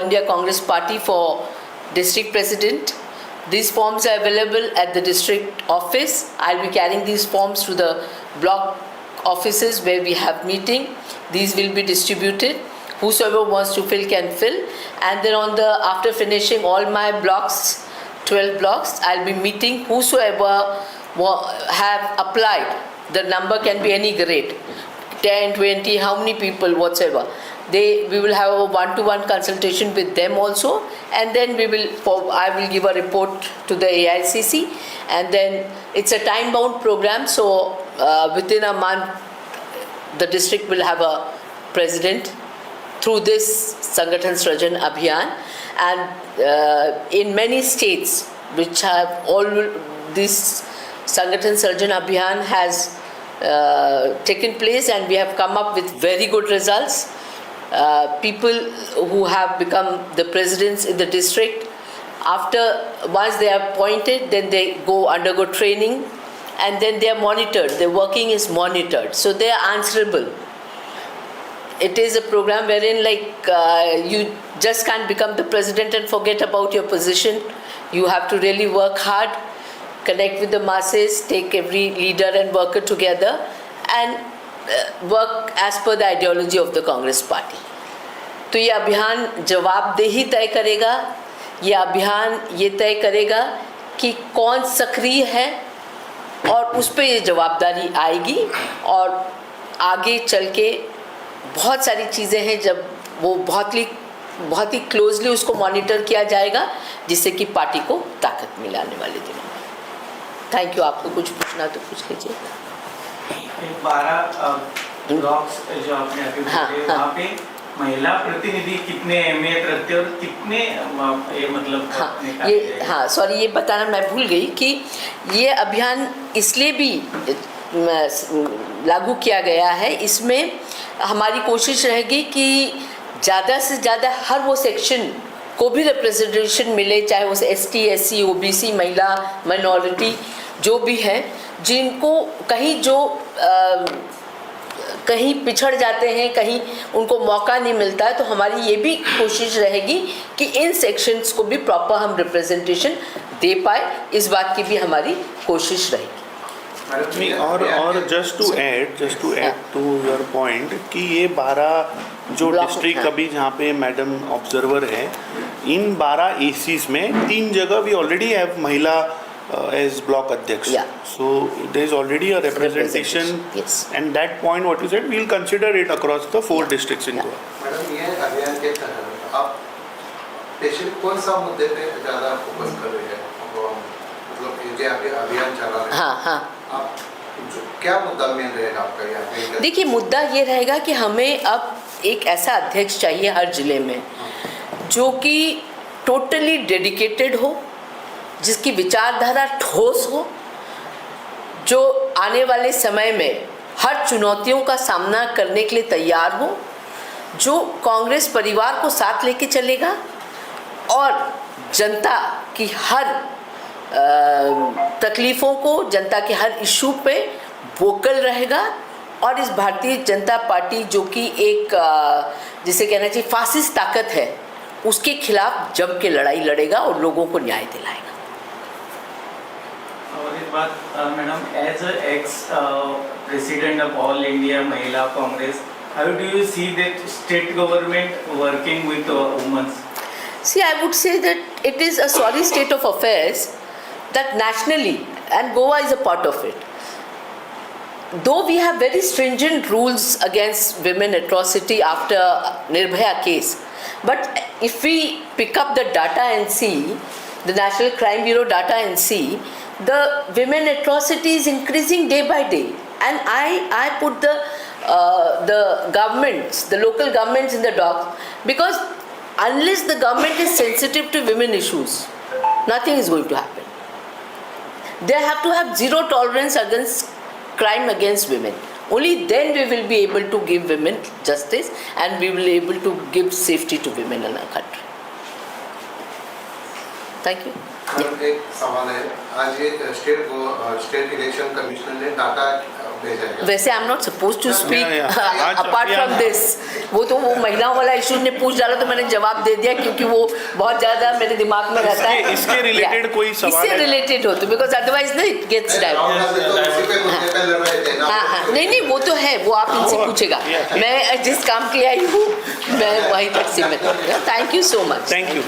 India Congress Party for district president. These forms are available at the district office. I'll be carrying these forms to the block offices where we have meeting. These will be distributed. Whosoever wants to fill can fill. And then after finishing all my blocks, 12 blocks, I'll be meeting whosoever have applied. The number can be any grade, 10, 20, how many people, whatsoever. We will have a one-to-one consultation with them also, and then I will give a report to the AICC, and then it's a time-bound program, so within a month the district will have a president through this Sangathan Srajan Abhiyan. And in many states which have all this Sangathan Srajan Abhiyan has taken place, and we have come up with very good results. People who have become the presidents in the district, once they are appointed, then they undergo training, and then they are monitored. Their working is monitored, so they are answerable. It is a program wherein you just can't become the president and forget about your position. You have to really work hard, connect with the masses, take every leader and worker together, and work as per the ideology of the Congress Party. तो ये अभियान जवाबदेही तय करेगा, ये अभियान ये तय करेगा कि कौन सक्रिय है, और उस पर ये जवाबदारी आएगी, और आगे चल के बहुत सारी चीज़ें हैं जब वो बहुत ही क्लोजली उसको मॉनिटर किया जाएगा, जिससे कि पार्टी को ताकत मिलाने वाले दिनों में। Thank you. आपको कुछ पूछना तो पूछ लीजिए। 12 ब्लॉक्स जो आपने अभी बोले, वहाँ पे महिला प्रतिनिधि कितने अहमियत रखते हैं और कितने ये मतलब सॉरी ये बताना मैं भूल गई कि ये अभियान इसलिए भी लागू किया गया है। इसमें हमारी कोशिश रहेगी कि ज़्यादा से ज़्यादा हर वो सेक्शन को भी रिप्रेजेंटेशन मिले, चाहे वो ST, SC, OBC, महिला, माइनॉरिटी जो भी हैं, जिनको कहीं पिछड़ जाते हैं, कहीं उनको मौका नहीं मिलता है, तो हमारी ये भी कोशिश रहेगी कि इन सेक्शंस को भी प्रॉपर हम रिप्रेजेंटेशन दे पाए। इस बात की भी हमारी कोशिश रहेगी। और just to add to your point कि ये 12 जो डिस्ट्रिक्ट अभी जहाँ पे मैडम ऑब्जर्वर है, इन 12 ACs में 3 जगह वी ऑलरेडी हैव महिला as block अध्यक्ष, so there is already a representation, and that point what you said we will consider it across the 4 districts in Goa. Madam ये अभियान के तहत आप स्पेशली कौन सा मुद्दे पे ज़्यादा फोकस कर रहे हैं, मतलब ये जो अभियान चला रहे हैं, आप क्या मुद्दा मेन रहेगा आपका यहाँ पे? देखिए, मुद्दा ये रहेगा कि हमें अब एक ऐसा अध्यक्ष चाहिए हर जिले में जो कि टोटली डेडिकेटेड हो, जिसकी विचारधारा ठोस हो, जो आने वाले समय में हर चुनौतियों का सामना करने के लिए तैयार हो, जो कांग्रेस परिवार को साथ लेके चलेगा और जनता की हर तकलीफ़ों को, जनता के हर इशू पे वोकल रहेगा, और इस भारतीय जनता पार्टी जो कि एक जिसे कहना चाहिए फासिस्ट ताकत है, उसके खिलाफ जम के लड़ाई लड़ेगा और लोगों को न्याय दिलाएगा। और इस बात madam, as ex president of All India Mahila Congress, how do you see that state government working with women? See, I would say that it is a sorry state of affairs that nationally, and Goa is a part of it, though we have very stringent rules against women atrocity after Nirbhaya case, but if we pick up the data and see, the National Crime Bureau data and see, the women atrocity is increasing day by day, and I put the governments, the local governments in the dock, because unless the government is sensitive to women issues, nothing is going to happen. They have to have zero tolerance against crime against women. Only then we will be able to give women justice, and we will be able to give safety to women in our country. Thank you. एक सवाल है, आज ये state election commissioner ने data भेजा गया। वैसे I am not suppose to speak आज अपार्ट फ्रॉम अभियान- दिस। वो तो वो महिलाओं वाला इशू ने पूछ डाला तो मैंने जवाब दे दिया, क्योंकि वो बहुत ज़्यादा मेरे दिमाग में रहता है। इसके related Yeah. कोई सवाल इससे है? रिलेटेड हो तो, बिकॉज अदरवाइज ना it gets dive. Rahul Gandhi तो उसी पे मुद्दे पे लड़ रहे थे ना। हाँ हाँ, नहीं नहीं, वो तो है, वो आप इनसे वो- पूछेगा। Yeah. मैं जिस काम के लिए आई हूँ मैं वहीं तक सीमित हूँ। Thank you so much. Thank you.